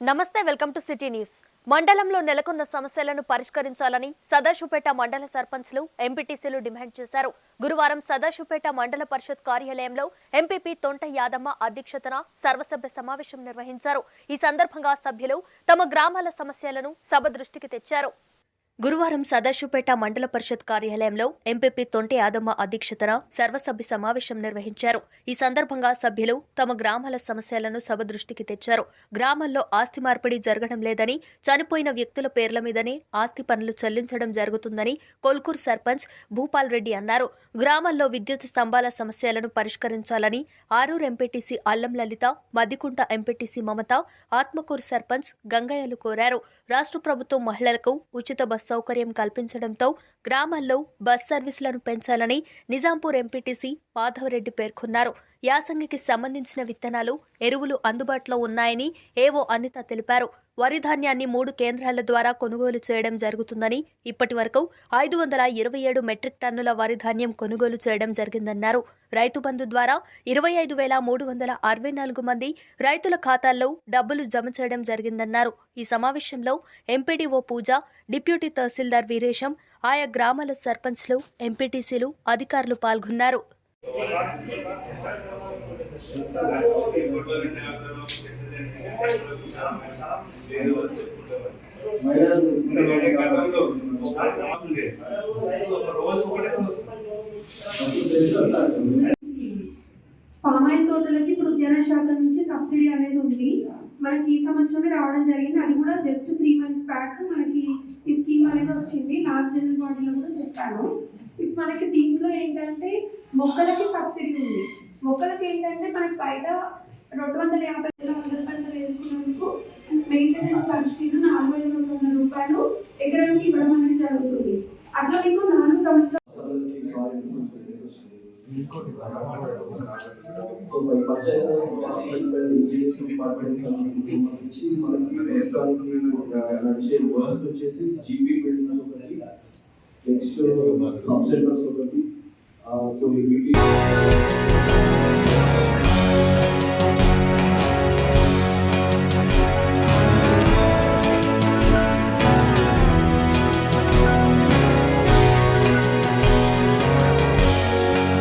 నమస్తే welcome to city news. మండలంలో నెలకొన్న సమస్యలను పరిష్కరించాలని సదాశివపేట మండల సర్పంచ్లు ఎంపీటీసీలు డిమాండ్ చేశారు. గురువారం సదాశివపేట మండల పరిషత్ కార్యాలయంలో ఎంపీపీ తొంట యాదమ్మ అధ్యక్షతన సర్వసభ్య సమావేశం నిర్వహించారు. ఈ సందర్భంగా సభ్యులు తమ గ్రామాల సమస్యలను సభ దృష్టికి తెచ్చారు. గురువారం సదాశివపేట మండల పరిషత్ కార్యాలయంలో ఎంపీపీ తొంట యాదమ్మ అధ్యక్షతన సర్వసభ్య సమావేశం నిర్వహించారు. ఈ సందర్భంగా సభ్యులు తమ గ్రామాల సమస్యలను సభ దృష్టికి తెచ్చారు. గ్రామాల్లో ఆస్తి మార్పిడి జరగడం లేదని, చనిపోయిన వ్యక్తుల పేర్ల మీదనే ఆస్తి పన్నులు చెల్లించడం జరుగుతుందని కొల్కూరు సర్పంచ్ భూపాల్ రెడ్డి అన్నారు. గ్రామాల్లో విద్యుత్ స్తంభాల సమస్యలను పరిష్కరించాలని ఆరూరు ఎంపీటీసీ అల్లం లలిత, మద్దికుంట ఎంపీటీసీ మమత, ఆత్మకూరు సర్పంచ్ గంగయ్యలు కోరారు. రాష్ట్ర ప్రభుత్వం మహిళలకు ఉచిత బస్ సౌకర్యం కల్పించడంతో గ్రామాల్లో బస్ సర్వీసులను పెంచాలని నిజాంపూర్ ఎంపీటీసీ మాధవరెడ్డి పేర్కొన్నారు. యాసంగికి సంబంధించిన విత్తనాలు, ఎరువులు అందుబాటులో ఉన్నాయని ఏవో అనిత తెలిపారు. వరి ధాన్యాన్ని 3 కేంద్రాల ద్వారా కొనుగోలు చేయడం జరుగుతుందని, ఇప్పటి వరకు 527 మెట్రిక్ టన్నుల వరి ధాన్యం కొనుగోలు చేయడం జరిగిందన్నారు. రైతు బంధు ద్వారా 25,364 మంది రైతుల ఖాతాల్లో డబ్బులు జమ చేయడం జరిగిందన్నారు. ఈ సమావేశంలో ఎంపీడీఓ పూజ, డిప్యూటీ తహసీల్దార్ వీరేశం, ఆయా గ్రామాల సర్పంచ్లు, ఎంపీటీసీలు, అధికారులు పాల్గొన్నారు. పామాయిల్ తోటలకి ఇప్పుడు ఉద్యాన శాఖ నుంచి సబ్సిడీ అనేది ఉంది. మనకి ఈ సంవత్సరమే రావడం జరిగింది. అది కూడా జస్ట్ 3 months బ్యాక్ మనకి ఈ స్కీమ్ అనేది వచ్చింది. లాస్ట్ జనరల్ బాడీలో కూడా చెప్పాను. ఇప్పుడు మనకి దీంట్లో ఏంటంటే మొక్కలకి సబ్సిడీ ఉంది. మొక్కలకి ఏంటంటే మనకి బయట 250 100 పంటలు వేసుకున్నందుకు మెయింటెనెన్స్ ఖర్చు కింద 4,200 రూపాయలు ఎకరానికి ఇవ్వడం అనేది జరుగుతుంది. అట్లా మీకు 4 సంవత్సరాలు నెక్స్ట్ సబ్ సెంటర్స్ ఒకటి